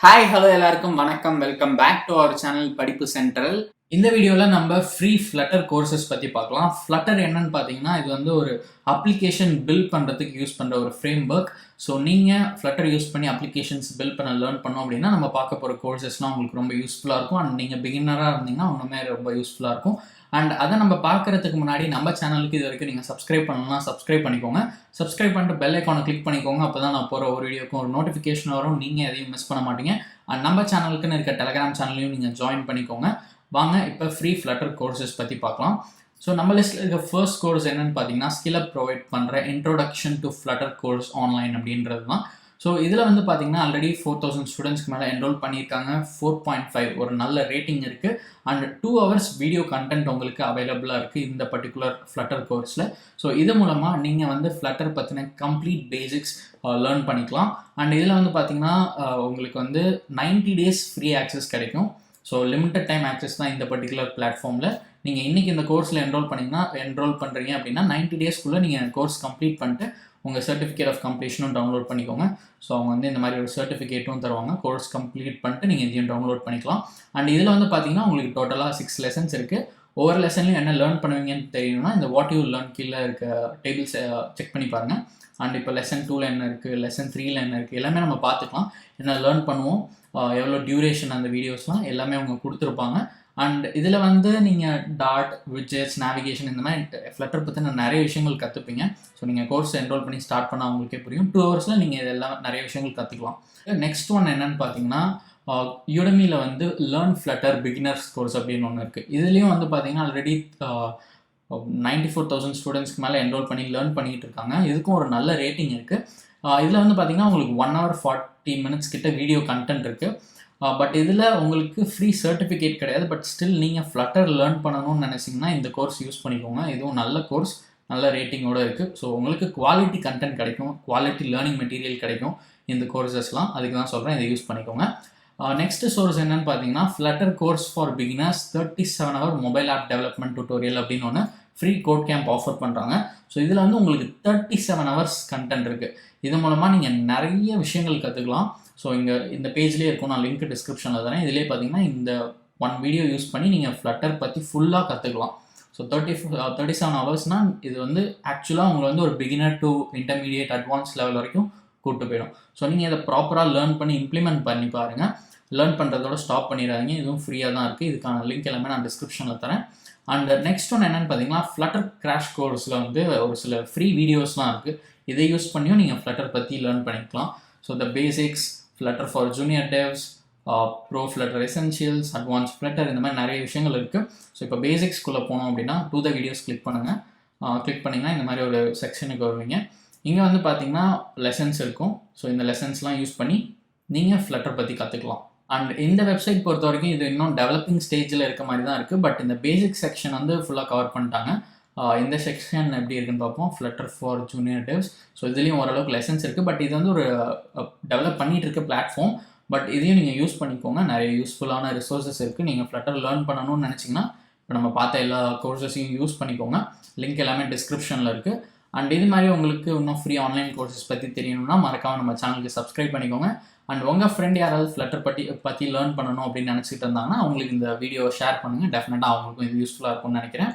Hi hello எல்லாருக்கும் வணக்கம். Welcome back to our channel Padippu central. இந்த வீடியோவில் நம்ம ஃப்ரீ ஃப்ளட்டர் கோர்சஸ் பற்றி பார்க்கலாம். ஃப்ளட்டர் என்னன்னு பார்த்தீங்கன்னா, இது வந்து ஒரு அப்ளிகேஷன் பில்ட் பண்ணுறதுக்கு யூஸ் பண்ணுற ஒரு ஃப்ரேம் ஒர்க். ஸோ நீங்கள் ஃப்ளட்டர் யூஸ் பண்ணி அப்ளிகேஷன்ஸ் பில்ட் பண்ண லேர்ன் பண்ணோம் அப்படின்னா நம்ம பார்க்க போகிற கோர்சஸ்லாம் உங்களுக்கு ரொம்ப யூஸ்ஃபுல்லாக இருக்கும். அண்ட் நீங்கள் பிகினராக இருந்தீங்கன்னா இன்னுமே ரொம்ப யூஸ்ஃபுல்லாக இருக்கும். அண்ட் அதை நம்ம பார்க்குறதுக்கு முன்னாடி நம்ம சேனலுக்கு இது வரைக்கும் நீங்கள் சப்ஸ்கிரைப் பண்ணலாம், சப்ஸ்கிரைப் பண்ணிக்கோங்க. சப்ஸ்கிரைப் பண்ணிட்டு பெல் ஐக்கானை கிளிக் பண்ணிக்கோங்க. அப்போ தான் நான் போகிற ஒரு வீடியோக்கும் ஒரு நோட்டிஃபிகேஷன் வரும், நீங்கள் எதையும் மிஸ் பண்ண மாட்டீங்க. அண்ட் நம்ம சேனலுக்குன்னு இருக்க டெலகிராம் சேனலையும் நீங்கள் ஜாயின் பண்ணிக்கோங்க. வாங்க இப்போ ஃப்ரீ ஃப்ளட்டர் கோர்சஸ் பற்றி பார்க்கலாம். ஸோ நம்ம லிஸ்ட்டில் இருக்க ஃபர்ஸ்ட் கோர்ஸ் என்னென்னு பார்த்தீங்கன்னா, ஸ்கில் அப் ப்ரொவைட் பண்ணுற introduction to flutter course online அப்படின்றது தான். ஸோ இதில் வந்து பார்த்தீங்கன்னா ஆல்ரெடி 4000 ஸ்டூடெண்ட்ஸ்க்கு மேலே என்ரோல் பண்ணியிருக்காங்க. 4.5 ஒரு நல்ல ரேட்டிங் இருக்குது. அண்ட் 2 hours வீடியோ கண்டென்ட் உங்களுக்கு அவைலபிளாக இருக்குது இந்த பர்டிகுலர் ஃப்ளட்டர் கோர்ஸில். ஸோ இது மூலமாக நீங்கள் வந்து ஃப்ளட்டர் பற்றின கம்ப்ளீட் பேசிக்ஸ் லேர்ன் பண்ணிக்கலாம். அண்ட் இதில் வந்து பார்த்தீங்கன்னா உங்களுக்கு வந்து 90 days ஃப்ரீ ஆக்சஸ் கிடைக்கும். ஸோ லிமிட்டட் டைம் ஆக்சஸ் தான் இந்த பர்டிகுலர் பிளாட்ஃபார்மில். நீங்கள் இன்றைக்கி இந்த கோர்ஸில் என்ரோல் பண்ணுறீங்க அப்படின்னா 90 daysக்குள்ளே நீங்கள் கோர்ஸ் கம்ப்ளீட் பண்ணிட்டு உங்கள் சர்டிஃபிகேட் ஆஃப் கம்ப்ளீஷனும் டவுன்லோட் பண்ணிக்கோங்க. ஸோ அவங்க வந்து இந்த மாதிரி ஒரு சர்டிஃபிகேட்டும் தருவாங்க. கோர்ஸ் கம்ப்ளீட் பண்ணிட்டு நீங்கள் இதையும் டவுன்லோட் பண்ணிக்கலாம். அண்ட் இதில் வந்து பார்த்தீங்கன்னா உங்களுக்கு டோட்டலாக 6 lessons இருக்குது. ஒவ்வொரு லெசன்லையும் என்ன லேர்ன் பண்ணுவீங்கன்னு தெரியணும்னா இந்த வாட் யூ லேர்ன் கீழே இருக்க டேபிள்ஸ் செக் பண்ணி பாருங்கள். அண்ட் இப்போ லெசன் 2ல் என்ன இருக்குது, லெசன் 3ல் என்ன இருக்குது, எல்லாமே நம்ம பார்த்துக்கலாம். என்ன லேர்ன் பண்ணுவோம், எவ்வளோ டியூரேஷன் அந்த வீடியோஸ்லாம் எல்லாமே அவங்க கொடுத்துருப்பாங்க. அண்ட் இதில் வந்து நீங்கள் டாட், விட்ஜெட்ஸ், நேவிகேஷன் இந்த மாதிரி ஃப்ளட்டர் பற்றின நிறைய விஷயங்கள் கற்றுப்பீங்க. ஸோ நீங்கள் கோர்ஸ் என்ரோல் பண்ணி ஸ்டார்ட் பண்ணால் அவங்களுக்கே புரியும். 2 hours நீங்கள் இதெல்லாம் நிறைய விஷயங்கள் கற்றுக்கலாம். நெக்ஸ்ட் ஒன் என்னன்னு பார்த்தீங்கன்னா, யுடமியில் வந்து லேர்ன் ஃப்ளட்டர் பிகினர்ஸ் கோர்ஸ் அப்படின்னு ஒன்று இருக்குது. இதுலேயும் வந்து பார்த்தீங்கன்னா ஆல்ரெடி 94,000 ஸ்டூடெண்ட்ஸ்க்கு மேலே என்ரோல் பண்ணி லேர்ன் பண்ணிகிட்டு இருக்காங்க. இதுக்கும் ஒரு நல்ல ரேட்டிங் இருக்குது. இதில் வந்து பார்த்தீங்கன்னா உங்களுக்கு 1 hour 40 minutes கிட்ட வீடியோ கண்டென்ட் இருக்குது. பட் இதில் உங்களுக்கு ஃப்ரீ சர்டிஃபிகேட் கிடையாது. பட் ஸ்டில் நீங்கள் ஃப்ளட்டர் லேர்ன் பண்ணணும்னு நினச்சிங்கன்னா இந்த கோர்ஸ் யூஸ் பண்ணிக்கோங்க. இதுவும் நல்ல கோர்ஸ், நல்ல ரேட்டிங்கோடு இருக்குது. ஸோ உங்களுக்கு குவாலிட்டி கண்டென்ட் கிடைக்கும், குவாலிட்டி லேர்னிங் மெட்டீரியல் கிடைக்கும் இந்த கோர்சஸ்லாம். அதுக்கு தான் சொல்கிறேன், இதை யூஸ் பண்ணிக்கோங்க. நெக்ஸ்ட் சோர்ஸ் என்னன்னு பார்த்தீங்கன்னா, Flutter course for beginners 37 hour mobile app development tutorial அப்படின்னு ஒன்று ஃப்ரீ கோட் கேம்ப் ஆஃபர் பண்ணுறாங்க. ஸோ இதில் வந்து உங்களுக்கு 37 hours கண்டென்ட் இருக்குது. இது மூலமாக நீங்கள் நிறைய விஷயங்கள் கற்றுக்கலாம். ஸோ இங்கே இந்த பேஜ்லேயே இருக்கும், நான் லிங்க் டிஸ்கிரிப்ஷனில் தரேன். இதிலே பார்த்தீங்கன்னா இந்த 1 வீடியோ யூஸ் பண்ணி நீங்கள் ஃப்ளட்டர் பற்றி ஃபுல்லாக கற்றுக்கலாம். ஸோ 37 hours இது வந்து ஆக்சுவலாக உங்களை வந்து ஒரு beginner to intermediate advance level வரைக்கும் கூப்பிட்டு போயிடும். ஸோ நீங்கள் இதை ப்ராப்பராக லேர்ன் பண்ணி இம்ப்ளிமெண்ட் பண்ணி பாருங்கள். லேர்ன் பண்ணுறதோட ஸ்டாப் பண்ணிடாதீங்க. இதுவும் ஃப்ரீயாக தான் இருக்குது. இதுக்கான லிங்க் எல்லாமே நான் டிஸ்கிரிப்ஷனில் தரேன். அண்ட் நெக்ஸ்ட் ஒன் என்னென்னு பார்த்தீங்கன்னா, ஃப்ளட்டர் கிராஷ் கோர்ஸில் வந்து ஒரு சில ஃப்ரீ வீடியோஸ்லாம் இருக்குது. இதை யூஸ் பண்ணியும் நீங்கள் ஃப்ளட்டர் பற்றி லேர்ன் பண்ணிக்கலாம். So the basics, Flutter for junior devs, pro Flutter essentials, advance Flutter, இந்த மாதிரி நிறைய விஷயங்கள் இருக்குது. ஸோ இப்போ பேசிக்ஸ்குள்ளே போனோம் அப்படின்னா டு த வீடியோஸ் கிளிக் பண்ணுங்கள். கிளிக் பண்ணிங்கன்னா இந்த மாதிரி ஒரு செக்ஷனுக்கு வருவீங்க. இங்கே வந்து பார்த்தீங்கன்னா லெசன்ஸ் இருக்கும். ஸோ இந்த லெசன்ஸ்லாம் யூஸ் பண்ணி நீங்கள் ஃப்ளட்டர் பற்றி கற்றுக்கலாம். அண்ட் இந்த வெப்சைட் பொறுத்த வரைக்கும் இது இன்னும் டெவலப்பிங் ஸ்டேஜில் இருக்க மாதிரி தான் இருக்குது. பட் இந்த பேசிக் செக்ஷன் வந்து ஃபுல்லாக கவர் பண்ணிட்டாங்க. இந்த செக்ஷன் எப்படி இருக்குன்னு பார்ப்போம். Flutter for junior devs. So இதுலேயும் ஓரளவுக்கு லெசன்ஸ் இருக்குது. பட் இது வந்து ஒரு டெவலப் பண்ணிகிட்டு இருக்க பிளாட்ஃபார்ம். பட் இதையும் நீங்கள் யூஸ் பண்ணிக்கோங்க. நிறைய யூஸ்ஃபுல்லான ரிசோர்ஸஸ் இருக்குது. நீங்கள் ஃப்ளட்டர் லேர்ன் பண்ணணும்னு நினச்சிங்கன்னா இப்போ நம்ம பார்த்த எல்லா கோர்சஸையும் யூஸ் பண்ணிக்கோங்க. லிங்க் எல்லாமே டிஸ்கிரிப்ஷனில் இருக்குது. அண்ட் இது மாதிரி உங்களுக்கு இன்னும் ஃப்ரீ ஆன்லைன் கோர்சஸ் பற்றி தெரியணும்னா மறக்காமல் நம்ம சேனலுக்கு சப்ஸ்கிரைப் பண்ணிக்கோங்க. அண்ட் உங்கள் ஃப்ரெண்ட் யாராவது ஃப்ளட்டர் பற்றி லேர்ன் பண்ணணும் அப்படின்னு நினச்சிட்டு இருந்தாங்கன்னா அவங்களுக்கு இந்த வீடியோ ஷேர் பண்ணுங்கள். டெஃபினட்டாக அவங்களுக்கும் இது யூஸ்ஃபுல்லாக இருக்கும்னு நினைக்கிறேன்.